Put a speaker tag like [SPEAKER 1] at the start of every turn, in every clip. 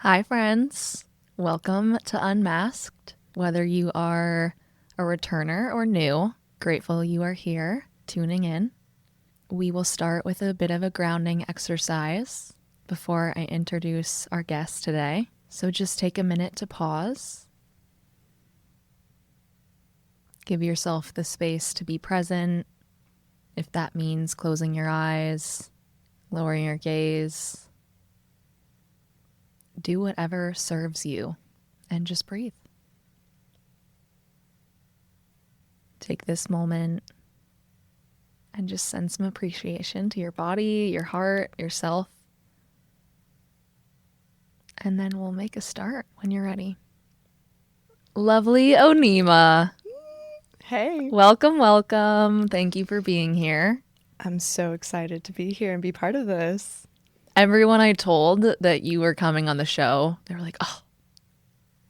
[SPEAKER 1] Hi, friends. Welcome to Unmasked. Whether you are a returner or new, grateful you are here tuning in. We will start with a bit of a grounding exercise before I introduce our guest today. So just take a minute to pause. Give yourself the space to be present. If that means closing your eyes, lowering your gaze, do whatever serves you and just breathe. Take this moment and just send some appreciation to your body, your heart, yourself. And then we'll make a start when you're ready. Lovely Onima.
[SPEAKER 2] Hey,
[SPEAKER 1] Welcome, welcome. Thank you for being here.
[SPEAKER 2] I'm so excited to be here and be part of this.
[SPEAKER 1] Everyone I told that you were coming on the show, they were like, oh,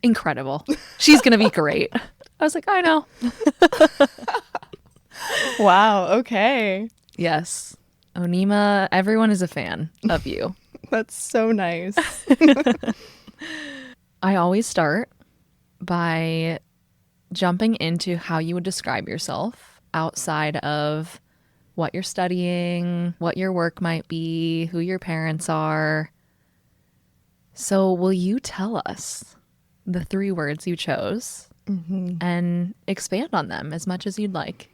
[SPEAKER 1] incredible. She's going to be great. I was like, I know.
[SPEAKER 2] Wow, okay.
[SPEAKER 1] Yes. Onima, everyone is a fan of you.
[SPEAKER 2] That's so nice.
[SPEAKER 1] I always start by jumping into how you would describe yourself outside of what you're studying, what your work might be, who your parents are. So, will you tell us the 3 words you chose and expand on them as much as you'd like?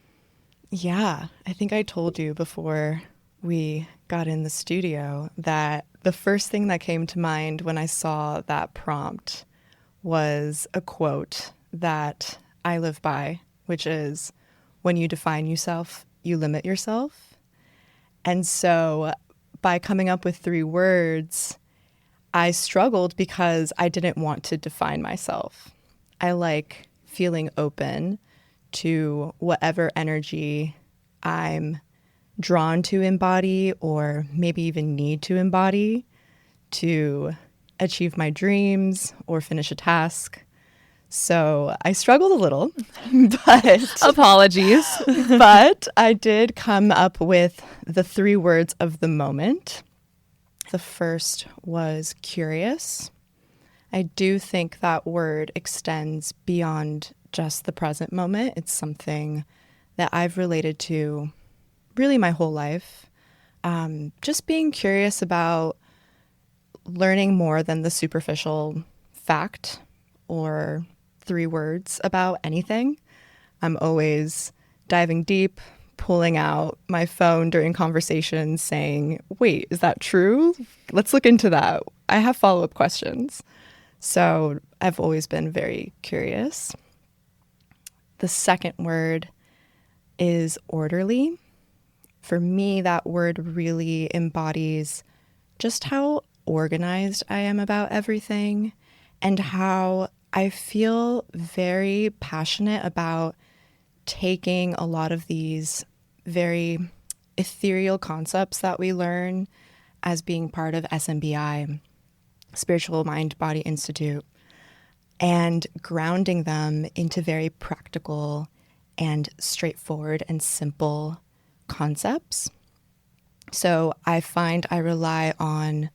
[SPEAKER 2] Yeah, I think I told you before we got in the studio that the first thing that came to mind when I saw that prompt was a quote that I live by, which is, when you define yourself, you limit yourself. And so by coming up with 3 words, I struggled because I didn't want to define myself. I like feeling open to whatever energy I'm drawn to embody or maybe even need to embody to achieve my dreams or finish a task. So I struggled a little, but
[SPEAKER 1] Apologies.
[SPEAKER 2] but I did come up with the 3 words of the moment. The first was curious. I do think that word extends beyond just the present moment. It's something that I've related to really my whole life. Just being curious about learning more than the superficial fact or 3 words about anything. I'm always diving deep, pulling out my phone during conversations saying, wait, is that true? Let's look into that. I have follow-up questions. So I've always been very curious. The second word is orderly. For me, that word really embodies just how organized I am about everything and how I feel very passionate about taking a lot of these very ethereal concepts that we learn as being part of SMBI, Spiritual Mind Body Institute, and grounding them into very practical and straightforward and simple concepts. So I find I rely on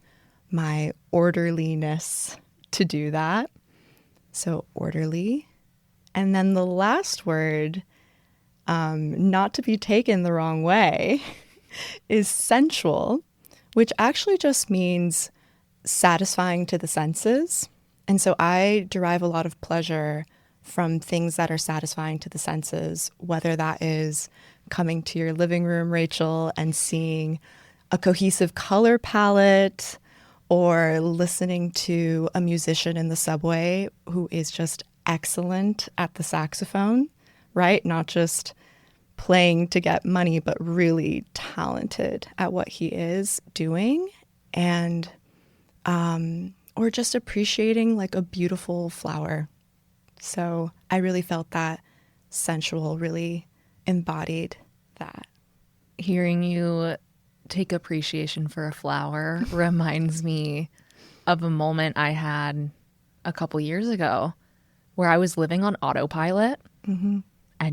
[SPEAKER 2] my orderliness to do that. So orderly. And then the last word, not to be taken the wrong way, is sensual, which actually just means satisfying to the senses. And so I derive a lot of pleasure from things that are satisfying to the senses, whether that is coming to your living room, Rachel, and seeing a cohesive color palette, or listening to a musician in the subway who is just excellent at the saxophone, right? Not just playing to get money, but really talented at what he is doing. And, or just appreciating like a beautiful flower. So I really felt that sensual really embodied that.
[SPEAKER 1] Hearing you take appreciation for a flower reminds me of a moment I had a couple years ago where I was living on autopilot and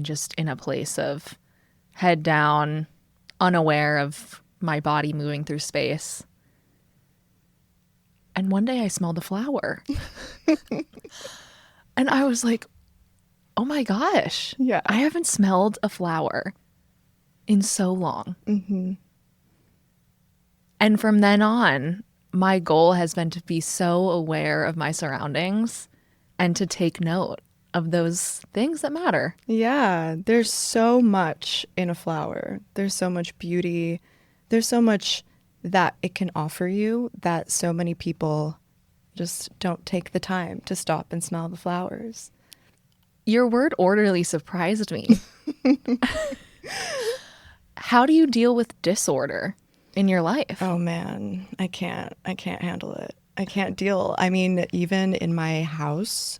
[SPEAKER 1] just in a place of head down, unaware of my body moving through space. And one day I smelled a flower. And I was like, oh my gosh.
[SPEAKER 2] Yeah.
[SPEAKER 1] I haven't smelled a flower in so long. And from then on, my goal has been to be so aware of my surroundings and to take note of those things that matter.
[SPEAKER 2] Yeah, there's so much in a flower. There's so much beauty. There's so much that it can offer you that so many people just don't take the time to stop and smell the flowers.
[SPEAKER 1] Your word orderly surprised me. How do you deal with disorder in your life?
[SPEAKER 2] Oh man, I can't handle it. I can't deal. I mean, even in my house,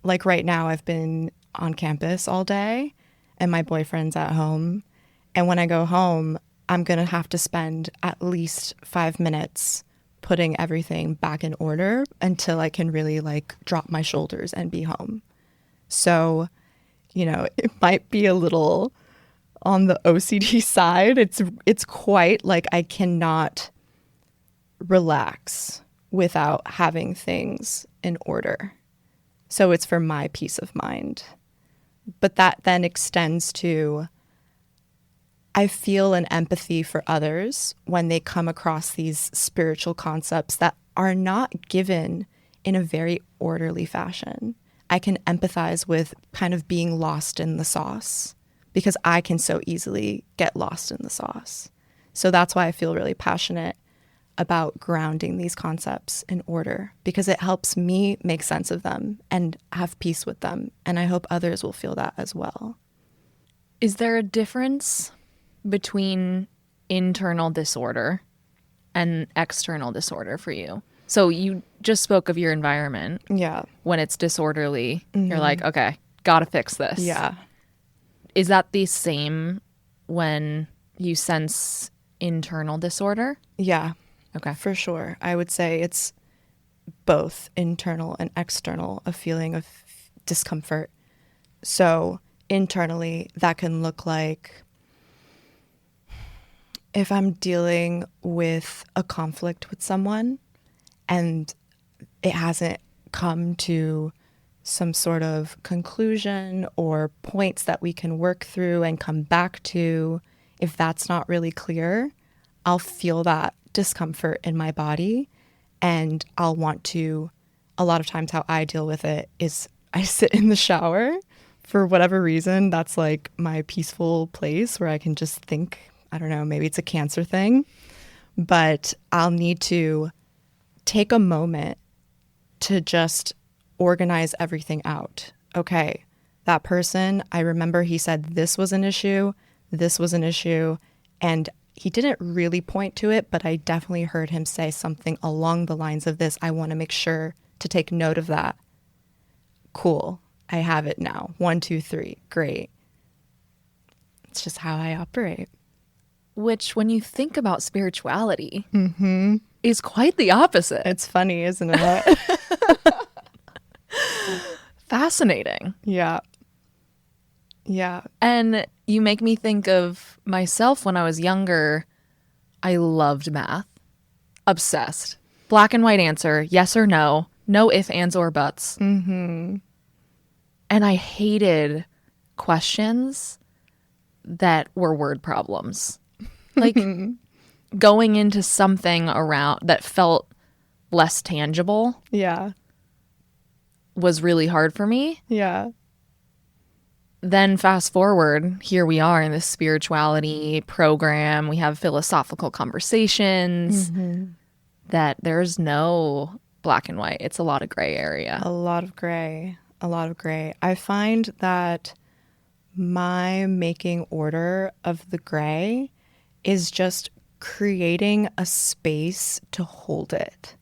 [SPEAKER 2] like right now, I've been on campus all day and my boyfriend's at home. And when I go home, I'm going to have to spend at least 5 minutes putting everything back in order until I can really like drop my shoulders and be home. So, it might be a little on the OCD side. It's quite like I cannot relax without having things in order. So it's for my peace of mind. But that then extends to I feel an empathy for others when they come across these spiritual concepts that are not given in a very orderly fashion. I can empathize with kind of being lost in the sauce because I can so easily get lost in the sauce. So that's why I feel really passionate about grounding these concepts in order because it helps me make sense of them and have peace with them. And I hope others will feel that as well.
[SPEAKER 1] Is there a difference between internal disorder and external disorder for you? So you just spoke of your environment.
[SPEAKER 2] Yeah.
[SPEAKER 1] When it's disorderly, you're like, okay, gotta fix this.
[SPEAKER 2] Yeah.
[SPEAKER 1] Is that the same when you sense internal disorder?
[SPEAKER 2] Yeah.
[SPEAKER 1] Okay.
[SPEAKER 2] For sure. I would say it's both internal and external, a feeling of discomfort. So internally, that can look like if I'm dealing with a conflict with someone and it hasn't come to some sort of conclusion or points that we can work through and come back to, if that's not really clear, I'll feel that discomfort in my body and I'll want to, a lot of times how I deal with it is I sit in the shower for whatever reason. That's like my peaceful place where I can just think, I don't know, maybe it's a cancer thing, but I'll need to take a moment to just organize everything out. Okay, that person, I remember he said this was an issue, and he didn't really point to it, but I definitely heard him say something along the lines of this. I want to make sure to take note of that. Cool, I have it now. 1, 2, 3, great. It's just how I operate.
[SPEAKER 1] Which, when you think about spirituality, is quite the opposite.
[SPEAKER 2] It's funny, isn't it?
[SPEAKER 1] Fascinating.
[SPEAKER 2] Yeah. Yeah.
[SPEAKER 1] And you make me think of myself when I was younger. I loved math. Obsessed. Black and white answer, yes or no. No ifs, ands, or buts. And I hated questions that were word problems. Like going into something around that felt less tangible
[SPEAKER 2] Yeah.
[SPEAKER 1] was really hard for me.
[SPEAKER 2] Yeah.
[SPEAKER 1] Then fast forward, here we are in this spirituality program. We have philosophical conversations that there's no black and white. It's a lot of gray area.
[SPEAKER 2] A lot of gray. A lot of gray. I find that my making order of the gray is just creating a space to hold it.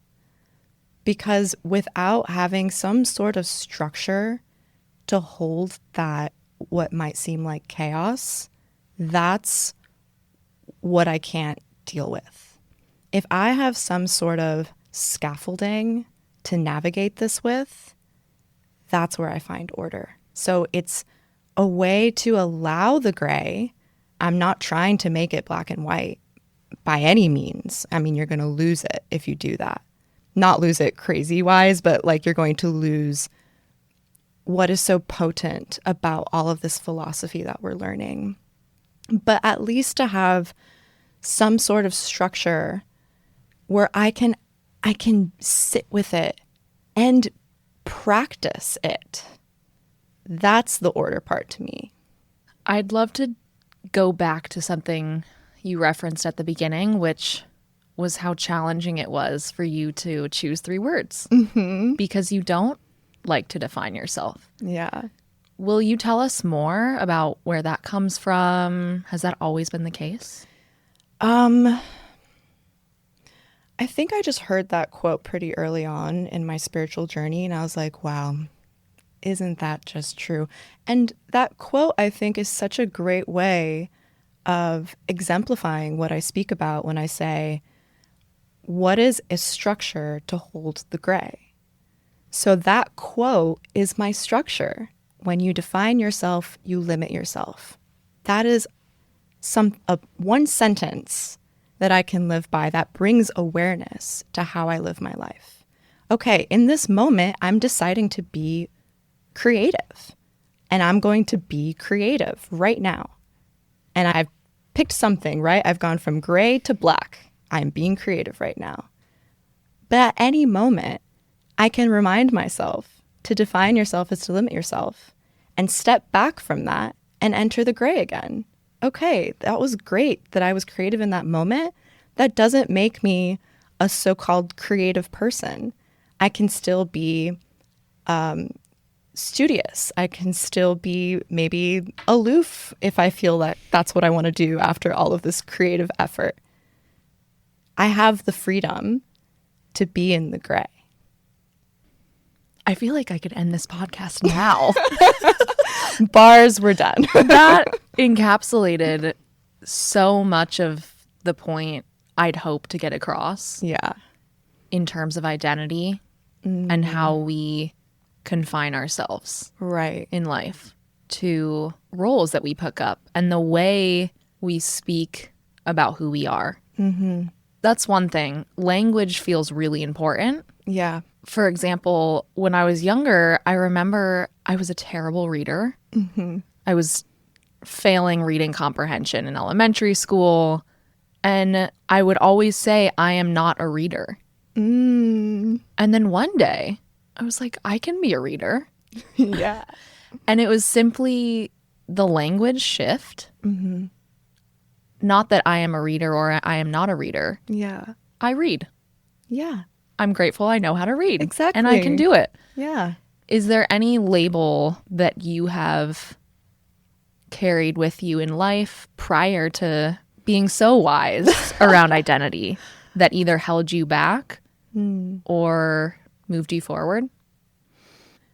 [SPEAKER 2] Because without having some sort of structure to hold that, what might seem like chaos, that's what I can't deal with. If I have some sort of scaffolding to navigate this with, that's where I find order. So it's a way to allow the gray. I'm not trying to make it black and white, by any means. I mean, you're going to lose it if you do that. Not lose it crazy wise, but like you're going to lose what is so potent about all of this philosophy that we're learning. But at least to have some sort of structure where I can sit with it and practice it. That's the order part to me.
[SPEAKER 1] I'd love to go back to something you referenced at the beginning, which was how challenging it was for you to choose 3 words because you don't like to define yourself.
[SPEAKER 2] Yeah.
[SPEAKER 1] Will you tell us more about where that comes from? Has that always been the case?
[SPEAKER 2] I think I just heard that quote pretty early on in my spiritual journey, and I was like, wow, isn't that just true? And that quote, I think, is such a great way of exemplifying what I speak about when I say, what is a structure to hold the gray? So that quote is my structure. When you define yourself, you limit yourself. That is one sentence that I can live by that brings awareness to how I live my life. Okay, in this moment, I'm deciding to be creative, and I'm going to be creative right now. And I've picked something, right? I've gone from gray to black. I'm being creative right now. But at any moment, I can remind myself to define yourself is to limit yourself and step back from that and enter the gray again. Okay, that was great that I was creative in that moment. That doesn't make me a so-called creative person. I can still be studious. I can still be maybe aloof if I feel that that's what I want to do after all of this creative effort. I have the freedom to be in the gray.
[SPEAKER 1] I feel like I could end this podcast now.
[SPEAKER 2] Bars, we're done.
[SPEAKER 1] That encapsulated so much of the point I'd hope to get across.
[SPEAKER 2] Yeah.
[SPEAKER 1] In terms of identity and how we confine ourselves
[SPEAKER 2] Right.
[SPEAKER 1] in life to roles that we pick up and the way we speak about who we are. Mm-hmm. That's one thing. Language feels really important.
[SPEAKER 2] Yeah.
[SPEAKER 1] For example, when I was younger, I remember I was a terrible reader. Mm-hmm. I was failing reading comprehension in elementary school. And I would always say, I am not a reader. And then one day, I was like, I can be a reader.
[SPEAKER 2] Yeah.
[SPEAKER 1] And it was simply the language shift. Mm-hmm. Not that I am a reader or I am not a reader.
[SPEAKER 2] Yeah.
[SPEAKER 1] I read.
[SPEAKER 2] Yeah.
[SPEAKER 1] I'm grateful I know how to read.
[SPEAKER 2] Exactly.
[SPEAKER 1] And I can do it.
[SPEAKER 2] Yeah.
[SPEAKER 1] Is there any label that you have carried with you in life prior to being so wise around identity that either held you back or moved you forward?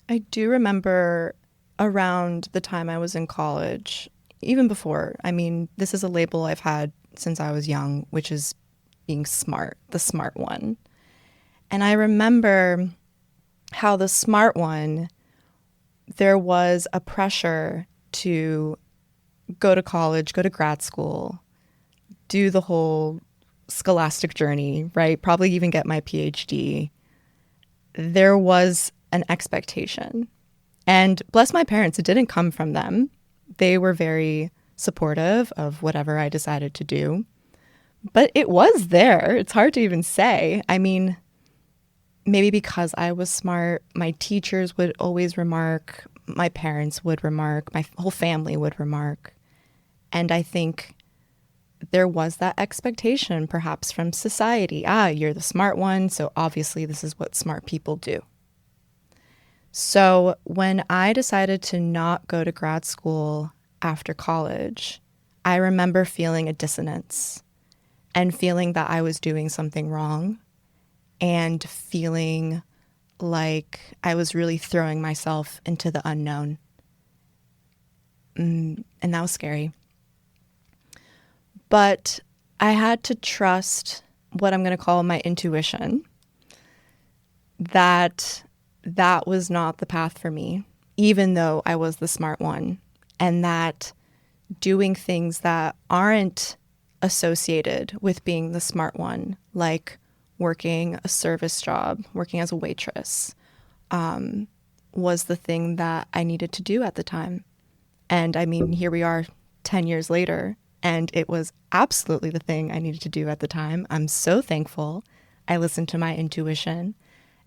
[SPEAKER 2] I do remember around the time I was in college, even before, I mean, this is a label I've had since I was young, which is being smart, the smart one. And I remember how the smart one, there was a pressure to go to college, go to grad school, do the whole scholastic journey, right? Probably even get my PhD. There was an expectation. And bless my parents, it didn't come from them. They were very supportive of whatever I decided to do. But it was there. It's hard to even say. I mean, maybe because I was smart, my teachers would always remark, my parents would remark, my whole family would remark. And I think there was that expectation perhaps from society. You're the smart one, so obviously this is what smart people do. So when I decided to not go to grad school after college, I remember feeling a dissonance and feeling that I was doing something wrong and feeling like I was really throwing myself into the unknown. And that was scary. But I had to trust what I'm going to call my intuition, that was not the path for me, even though I was the smart one, and that doing things that aren't associated with being the smart one, like working a service job, working as a waitress, was the thing that I needed to do at the time. And I mean, here we are 10 years later, and it was absolutely the thing I needed to do at the time. I'm so thankful I listened to my intuition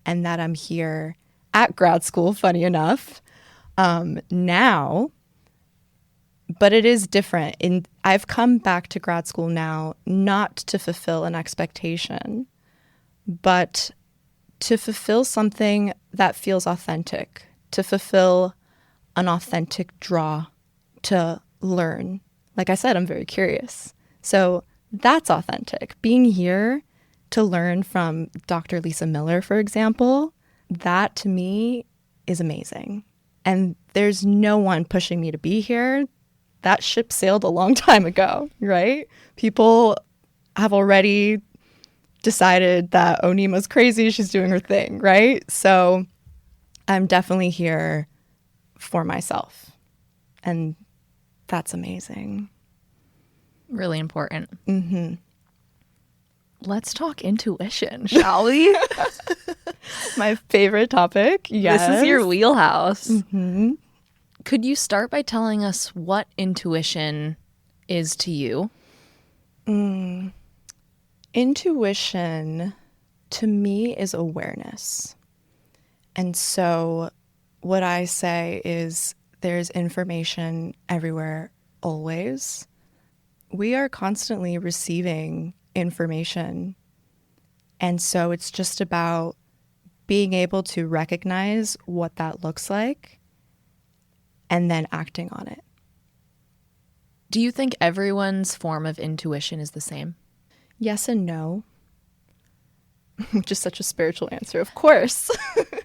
[SPEAKER 2] and that I'm here at grad school, funny enough, now. But it is different. I've come back to grad school now not to fulfill an expectation, but to fulfill something that feels authentic, to fulfill an authentic draw to learn. Like I said, I'm very curious. So that's authentic. Being here to learn from Dr. Lisa Miller, for example, that to me is amazing. And there's no one pushing me to be here. That ship sailed a long time ago, right? People have already decided that Onima's crazy, she's doing her thing, right? So I'm definitely here for myself. And that's amazing.
[SPEAKER 1] Really important.
[SPEAKER 2] Mm-hmm.
[SPEAKER 1] Let's talk intuition, shall we?
[SPEAKER 2] My favorite topic. Yes.
[SPEAKER 1] This is your wheelhouse.
[SPEAKER 2] Mm-hmm.
[SPEAKER 1] Could you start by telling us what intuition is to you?
[SPEAKER 2] Intuition to me is awareness. And so what I say is there's information everywhere, always. We are constantly receiving information. And so it's just about being able to recognize what that looks like and then acting on it.
[SPEAKER 1] Do you think everyone's form of intuition is the same?
[SPEAKER 2] Yes and no. Which is such a spiritual answer, of course.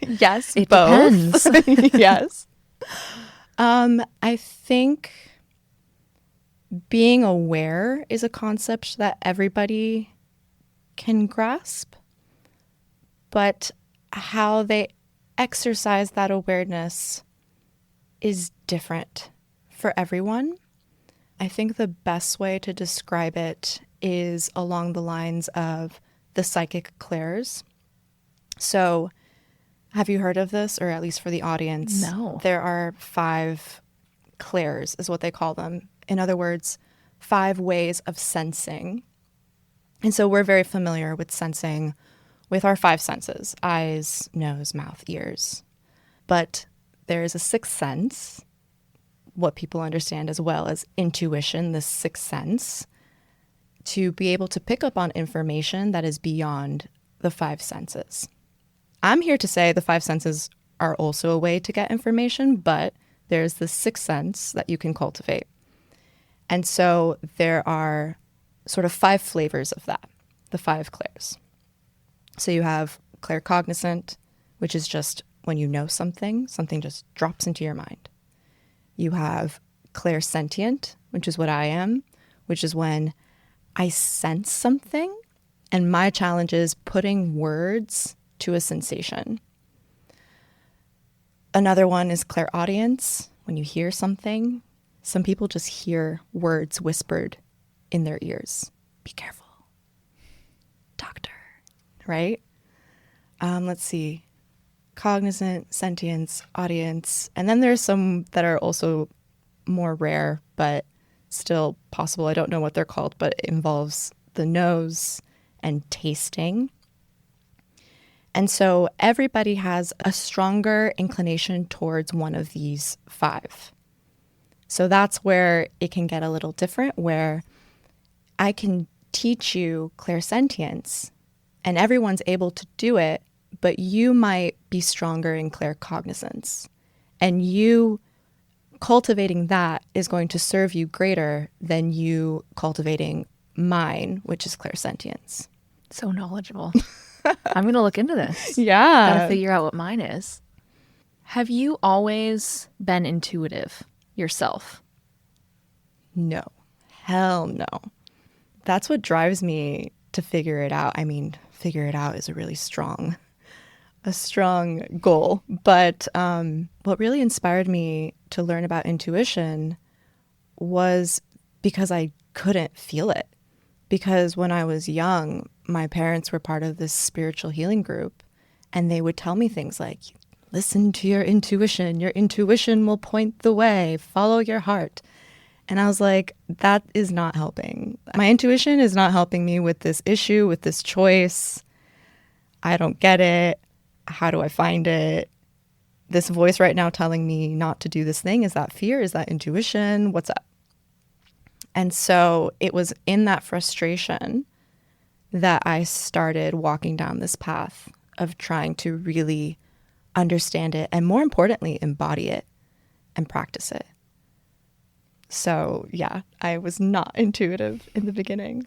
[SPEAKER 2] Yes,
[SPEAKER 1] It
[SPEAKER 2] both.
[SPEAKER 1] depends.
[SPEAKER 2] Yes. I think being aware is a concept that everybody can grasp, but how they exercise that awareness is different for everyone. I think the best way to describe it is along the lines of the psychic clairs. So, have you heard of this, or at least for the audience?
[SPEAKER 1] No.
[SPEAKER 2] There are 5 clairs, is what they call them. In other words, 5 ways of sensing. And so we're very familiar with sensing with our 5 senses: eyes, nose, mouth, ears. But there is a 6th sense, what people understand as well as intuition, the 6th sense, to be able to pick up on information that is beyond the 5 senses. I'm here to say the 5 senses are also a way to get information, but there's the 6th sense that you can cultivate. And so there are sort of 5 flavors of that, the 5 clairs. So you have claircognizant, which is just when you know something just drops into your mind. You have clairsentient, which is what I am, which is when I sense something, and my challenge is putting words to a sensation. Another one is clairaudience, when you hear something. Some people just hear words whispered in their ears. Be careful, doctor, right? Let's see. Cognizant, sentience, audience. And then there's some that are also more rare, but still possible. I don't know what they're called, but it involves the nose and tasting. And so everybody has a stronger inclination towards one of these 5. So that's where it can get a little different, where I can teach you clairsentience and everyone's able to do it, but you might be stronger in claircognizance. And you cultivating that is going to serve you greater than you cultivating mine, which is clairsentience.
[SPEAKER 1] So knowledgeable. I'm going to look into this.
[SPEAKER 2] Yeah.
[SPEAKER 1] Got to figure out what mine is. Have you always been intuitive yourself?
[SPEAKER 2] No. Hell no. That's what drives me to figure it out. I mean, figure it out is a strong goal. But what really inspired me to learn about intuition was because I couldn't feel it. because when I was young, my parents were part of this spiritual healing group, and they would tell me things like, listen to your intuition. Your intuition will point the way. Follow your heart. And I was like, that is not helping. My intuition is not helping me with this issue, with this choice. I don't get it. How do I find it? This voice right now telling me not to do this thing, is that fear? Is that intuition? What's up? And so it was in that frustration that I started walking down this path of trying to really understand it and, more importantly, embody it and practice it. So yeah, I was not intuitive in the beginning.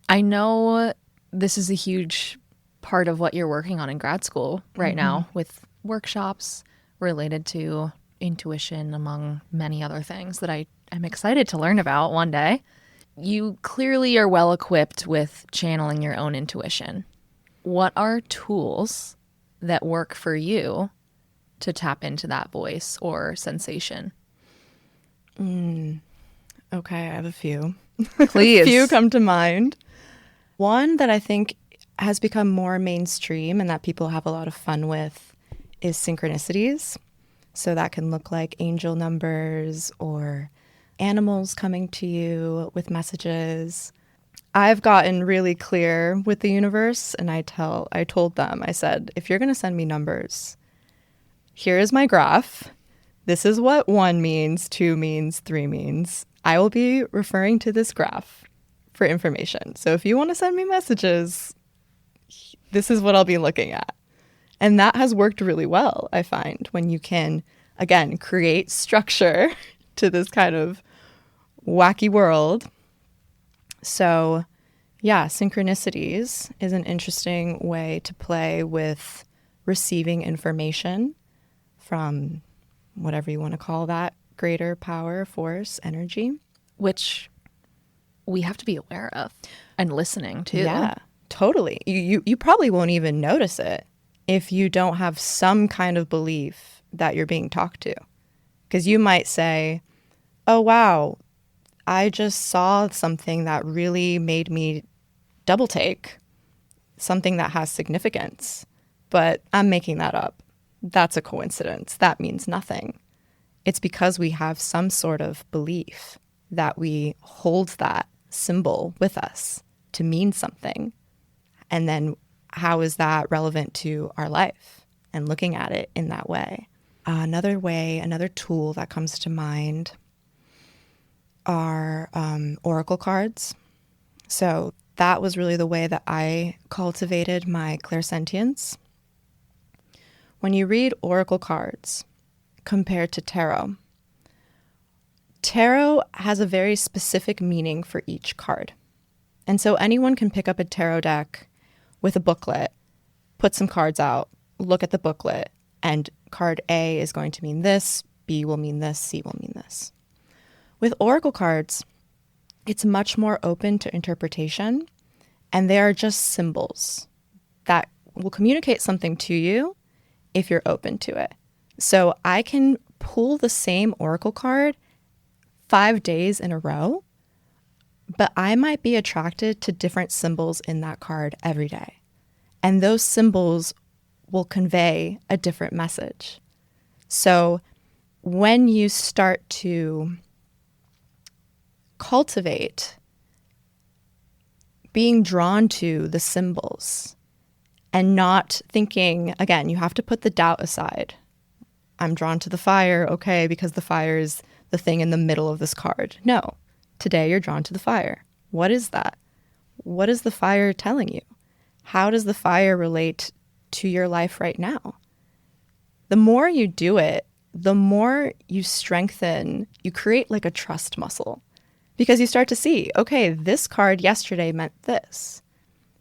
[SPEAKER 1] I know this is a huge part of what you're working on in grad school right now with workshops related to intuition, among many other things that I am excited to learn about one day. You clearly are well equipped with channeling your own intuition. What are tools that work for you to tap into that voice or sensation?
[SPEAKER 2] Okay, I have a few.
[SPEAKER 1] Please.
[SPEAKER 2] A few come to mind. One that I think has become more mainstream and that people have a lot of fun with is synchronicities. So that can look like angel numbers or animals coming to you with messages. I've gotten really clear with the universe, and I told them, I said, if you're going to send me numbers, here is my graph. This is what 1 means, 2 means, 3 means. I will be referring to this graph for information. So if you want to send me messages, this is what I'll be looking at. And that has worked really well, I find, when you can, again, create structure to this kind of wacky world. So yeah, synchronicities is an interesting way to play with receiving information from whatever you want to call that, greater power, force, energy.
[SPEAKER 1] Which we have to be aware of and listening to.
[SPEAKER 2] Yeah, totally. You probably won't even notice it if you don't have some kind of belief that you're being talked to. Because you might say, oh, wow, I just saw something that really made me double take, something that has significance, but I'm making that up. That's a coincidence. That means nothing. It's because we have some sort of belief that we hold that symbol with us to mean something. And then how is that relevant to our life and looking at it in that way? Another tool that comes to mind are oracle cards. So that was really the way that I cultivated my clairsentience. When you read oracle cards compared to tarot, tarot has a very specific meaning for each card. And so anyone can pick up a tarot deck with a booklet, put some cards out, look at the booklet, and card A is going to mean this, B will mean this, C will mean this. With oracle cards, it's much more open to interpretation, and they are just symbols that will communicate something to you if you're open to it. So I can pull the same oracle card 5 days in a row, but I might be attracted to different symbols in that card every day. And those symbols will convey a different message. So when you start to cultivate being drawn to the symbols and not thinking, again, you have to put the doubt aside. I'm drawn to the fire, okay, because the fire is the thing in the middle of this card. No, today you're drawn to the fire. What is that? What is the fire telling you? How does the fire relate to your life right now? The more you do it, the more you strengthen, you create like a trust muscle, because you start to see, okay, this card yesterday meant this,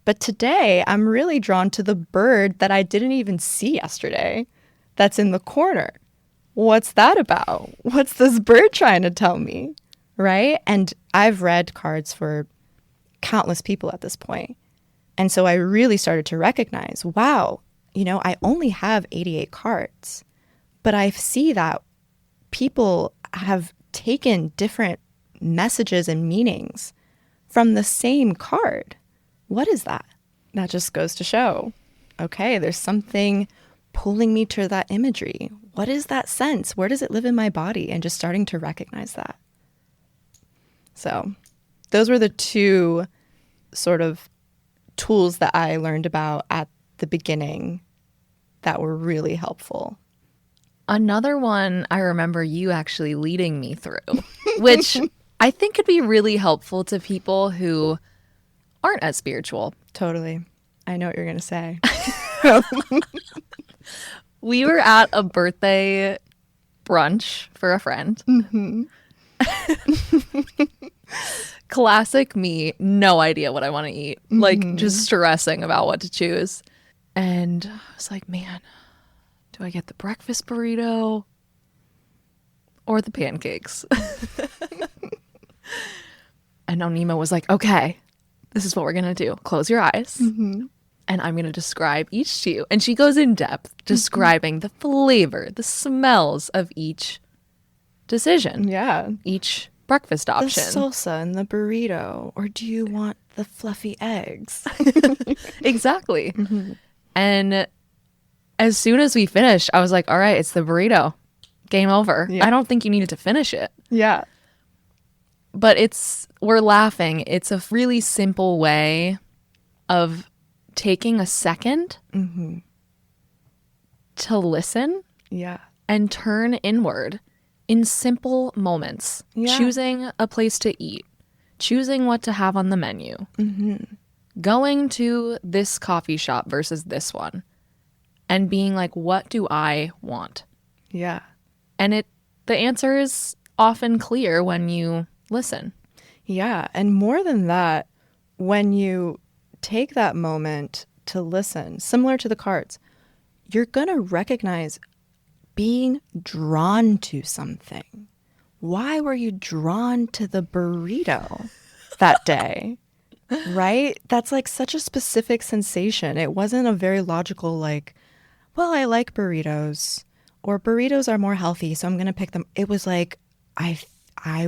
[SPEAKER 2] but today I'm really drawn to the bird that I didn't even see yesterday that's in the corner. What's that about? What's this bird trying to tell me? Right? And I've read cards for countless people at this point. And so I really started to recognize, wow, I only have 88 cards, but I see that people have taken different messages and meanings from the same card. What is that? That just goes to show, okay, there's something pulling me to that imagery. What is that sense? Where does it live in my body? And just starting to recognize that. So those were the two sort of tools that I learned about at the beginning that were really helpful.
[SPEAKER 1] Another one I remember you actually leading me through, which I think could be really helpful to people who aren't as spiritual.
[SPEAKER 2] Totally. I know what you're going to say.
[SPEAKER 1] We were at a birthday brunch for a friend.
[SPEAKER 2] Mm-hmm.
[SPEAKER 1] Classic me, no idea what I want to eat. Like, just stressing about what to choose. And I was like, man, do I get the breakfast burrito or the pancakes? And Onima was like, okay, this is what we're going to do. Close your eyes.
[SPEAKER 2] Mm-hmm.
[SPEAKER 1] And I'm going to describe each to you. And she goes in depth describing the flavor, the smells of each decision.
[SPEAKER 2] Yeah.
[SPEAKER 1] Each breakfast option.
[SPEAKER 2] The salsa and the burrito. Or do you want the fluffy eggs?
[SPEAKER 1] Exactly. And as soon as we finished, I was like, all right, it's the burrito. Game over.
[SPEAKER 2] Yeah.
[SPEAKER 1] I don't think you needed to finish it.
[SPEAKER 2] Yeah.
[SPEAKER 1] But we're laughing. It's a really simple way of taking a second to listen
[SPEAKER 2] Yeah.
[SPEAKER 1] and turn inward in simple moments.
[SPEAKER 2] Yeah.
[SPEAKER 1] Choosing a place to eat, choosing what to have on the menu, going to this coffee shop versus this one, and being like, what do I want?
[SPEAKER 2] Yeah.
[SPEAKER 1] And the answer is often clear when you listen.
[SPEAKER 2] Yeah. And more than that, when you take that moment to listen, similar to the cards, you're going to recognize being drawn to something. Why were you drawn to the burrito that day? Right? That's like such a specific sensation. It wasn't a very logical, like, well, I like burritos, or burritos are more healthy, so I'm going to pick them. It was like, I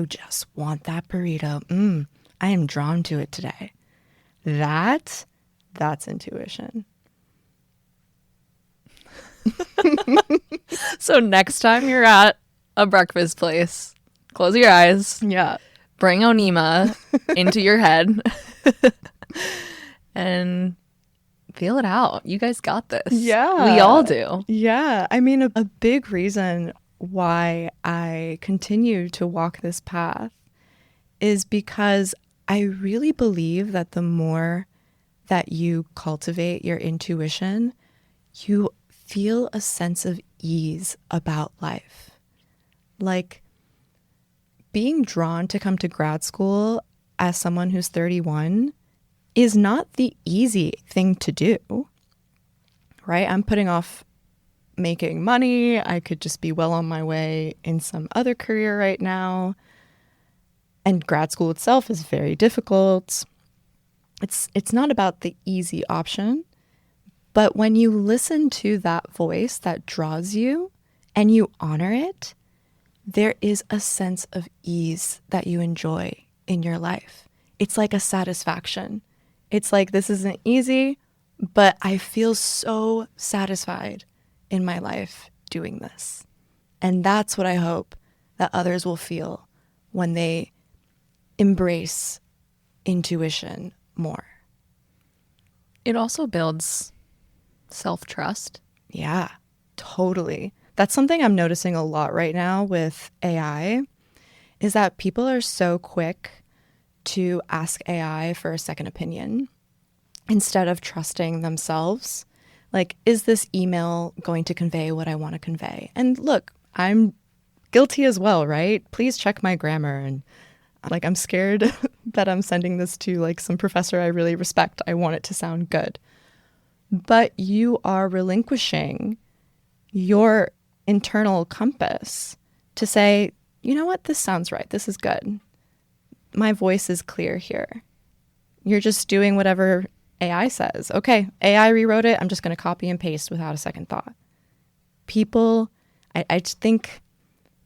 [SPEAKER 2] just want that burrito. I am drawn to it today. That's intuition.
[SPEAKER 1] So next time you're at a breakfast place, close your eyes,
[SPEAKER 2] Yeah.
[SPEAKER 1] bring Onima into your head, and feel it out. You guys got this.
[SPEAKER 2] Yeah.
[SPEAKER 1] We all do.
[SPEAKER 2] Yeah. I mean, a big reason why I continue to walk this path is because I really believe that the more that you cultivate your intuition, you feel a sense of ease about life. Like being drawn to come to grad school as someone who's 31 is not the easy thing to do, right? I'm putting off making money. I could just be well on my way in some other career right now. And grad school itself is very difficult. It's not about the easy option. But when you listen to that voice that draws you and you honor it, there is a sense of ease that you enjoy in your life. It's like a satisfaction. It's like, this isn't easy, but I feel so satisfied in my life doing this. And that's what I hope that others will feel when they embrace intuition more.
[SPEAKER 1] It also builds self-trust.
[SPEAKER 2] Yeah, totally. That's something I'm noticing a lot right now with AI, is that people are so quick to ask AI for a second opinion instead of trusting themselves. Like, is this email going to convey what I want to convey? And look, I'm guilty as well, right? Please check my grammar. And like, I'm scared that I'm sending this to like some professor I really respect. I want it to sound good. But you are relinquishing your internal compass to say, you know what, this sounds right. This is good. My voice is clear here. You're just doing whatever AI says. Okay, AI rewrote it. I'm just going to copy and paste without a second thought. People, I just think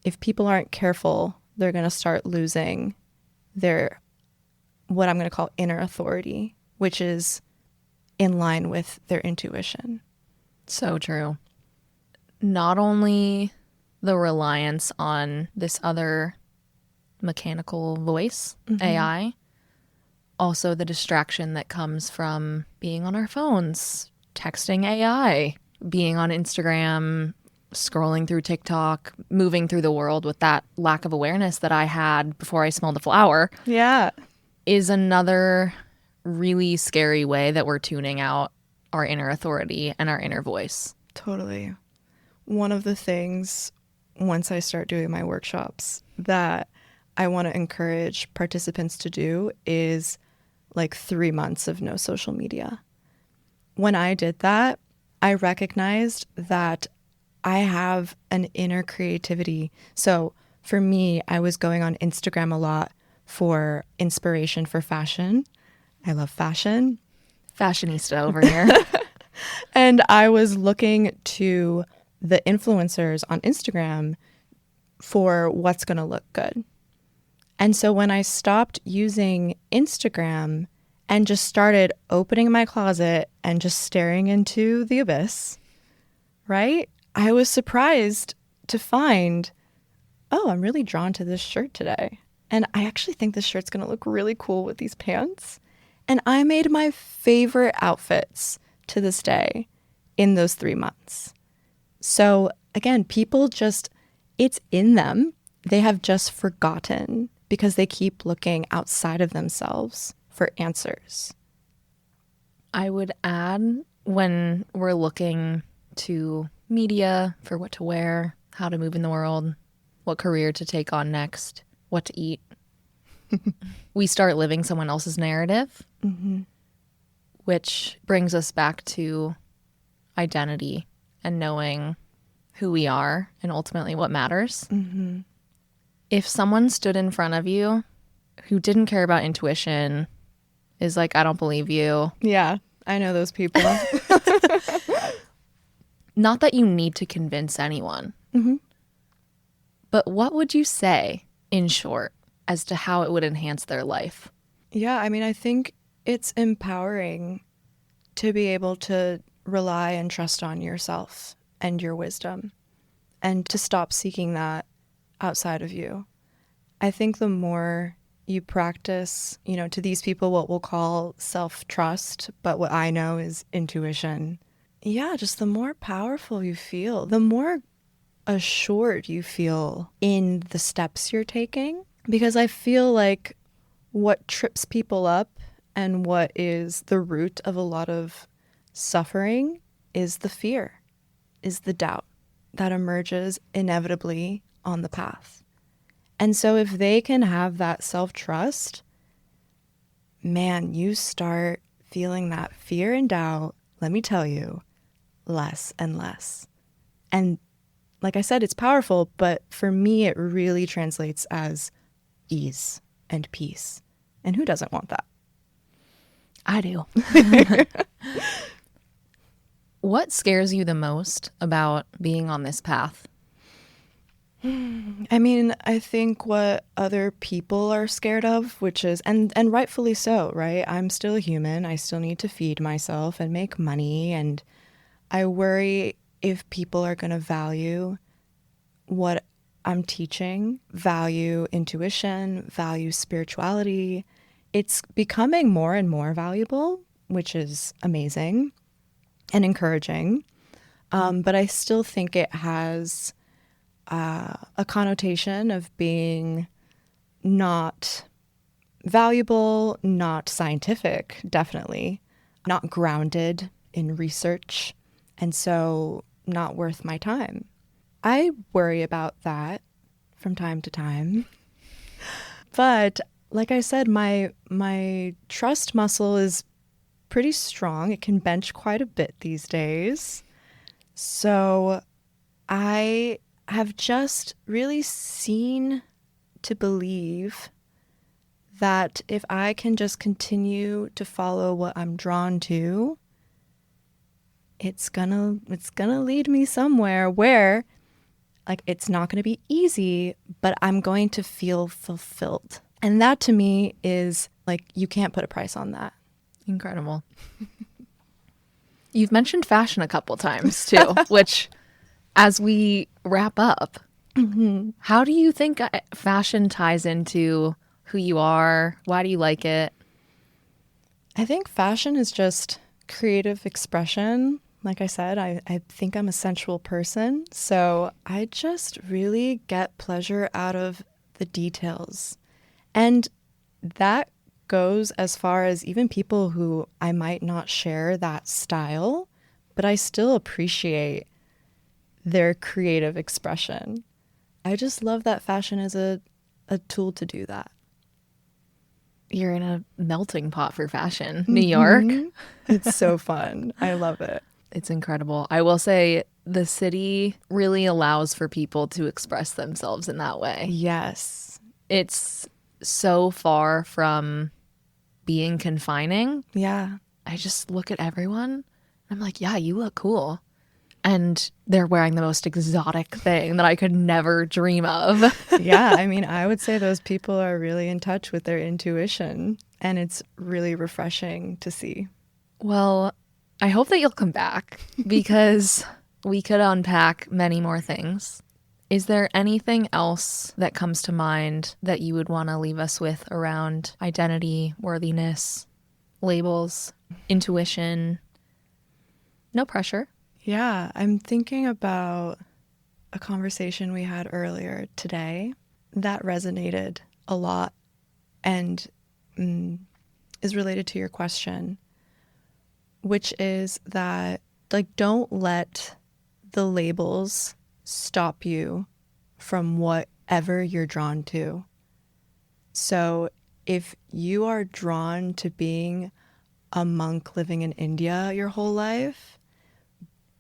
[SPEAKER 2] if people aren't careful, they're going to start losing their what I'm going to call inner authority, which is in line with their intuition.
[SPEAKER 1] So true. Not only the reliance on this other mechanical voice, AI, also the distraction that comes from being on our phones, texting AI, being on Instagram, scrolling through TikTok, moving through the world with that lack of awareness that I had before I smelled a flower,
[SPEAKER 2] Yeah.
[SPEAKER 1] is another really scary way that we're tuning out our inner authority and our inner voice.
[SPEAKER 2] Totally. One of the things, once I start doing my workshops, that I want to encourage participants to do is like 3 months of no social media. When I did that, I recognized that I have an inner creativity. So for me, I was going on Instagram a lot for inspiration for fashion. I love fashion.
[SPEAKER 1] Fashionista over here.
[SPEAKER 2] And I was looking to the influencers on Instagram for what's going to look good. And so when I stopped using Instagram and just started opening my closet and just staring into the abyss, right? I was surprised to find, oh, I'm really drawn to this shirt today. And I actually think this shirt's going to look really cool with these pants. And I made my favorite outfits to this day in those 3 months. So again, people just, it's in them. They have just forgotten because they keep looking outside of themselves for answers.
[SPEAKER 1] I would add, when we're looking to media for what to wear, how to move in the world, what career to take on next, what to eat, we start living someone else's narrative, which brings us back to identity and knowing who we are and ultimately what matters. If someone stood in front of you who didn't care about intuition, is like, I don't believe you.
[SPEAKER 2] Yeah, I know those people.
[SPEAKER 1] Not that you need to convince anyone, but what would you say, in short, as to how it would enhance their life?
[SPEAKER 2] Yeah, I mean, I think it's empowering to be able to rely and trust on yourself and your wisdom and to stop seeking that outside of you. I think the more you practice, to these people, what we'll call self-trust, but what I know is intuition. Yeah, just the more powerful you feel, the more assured you feel in the steps you're taking. Because I feel like what trips people up and what is the root of a lot of suffering is the fear, is the doubt that emerges inevitably on the path. And so if they can have that self-trust, man, you start feeling that fear and doubt, let me tell you, less and less. And like I said, it's powerful, but for me, it really translates as ease and peace. And who doesn't want that?
[SPEAKER 1] I do. What scares you the most about being on this path?
[SPEAKER 2] I mean, I think what other people are scared of, which is, and rightfully so, right? I'm still human. I still need to feed myself and make money. And I worry if people are going to value what I'm teaching, value intuition, value spirituality. It's becoming more and more valuable, which is amazing and encouraging. But I still think it has a connotation of being not valuable, not scientific, definitely, not grounded in research, and so not worth my time. I worry about that from time to time. But like I said, my trust muscle is pretty strong. It can bench quite a bit these days. So I have just really seen to believe that if I can just continue to follow what I'm drawn to, it's gonna lead me somewhere where, like, it's not gonna be easy, but I'm going to feel fulfilled. And that to me is like, you can't put a price on that.
[SPEAKER 1] Incredible. You've mentioned fashion a couple times too, which as we wrap up, how do you think fashion ties into who you are? Why do you like it?
[SPEAKER 2] I think fashion is just creative expression. Like I said, I think I'm a sensual person. So I just really get pleasure out of the details. And that goes as far as even people who I might not share that style, but I still appreciate their creative expression. I just love that fashion is a tool to do that.
[SPEAKER 1] You're in a melting pot for fashion. New York.
[SPEAKER 2] It's so fun. I love it.
[SPEAKER 1] It's incredible. I will say the city really allows for people to express themselves in that way.
[SPEAKER 2] Yes.
[SPEAKER 1] It's so far from being confining.
[SPEAKER 2] Yeah.
[SPEAKER 1] I just look at everyone and I'm like, yeah, you look cool. And they're wearing the most exotic thing that I could never dream of.
[SPEAKER 2] Yeah. I mean, I would say those people are really in touch with their intuition, and it's really refreshing to see.
[SPEAKER 1] Well, I hope that you'll come back because we could unpack many more things. Is there anything else that comes to mind that you would want to leave us with around identity, worthiness, labels, intuition? No pressure.
[SPEAKER 2] Yeah. I'm thinking about a conversation we had earlier today that resonated a lot and is related to your question, which is that, like, don't let the labels stop you from whatever you're drawn to. So if you are drawn to being a monk living in India your whole life,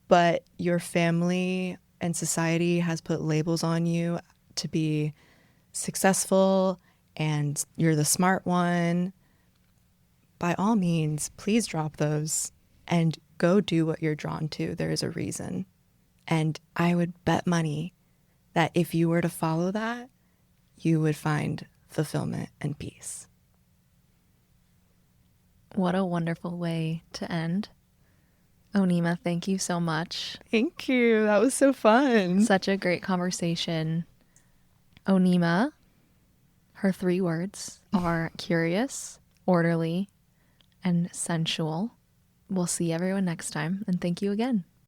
[SPEAKER 2] but your family and society has put labels on you to be successful and you're the smart one, by all means, please drop those and go do what you're drawn to. There is a reason. And I would bet money that if you were to follow that, you would find fulfillment and peace.
[SPEAKER 1] What a wonderful way to end. Onima, thank you so much.
[SPEAKER 2] Thank you. That was so fun.
[SPEAKER 1] Such a great conversation. Onima, her 3 words are curious, orderly, and sensual. We'll see everyone next time, and thank you again.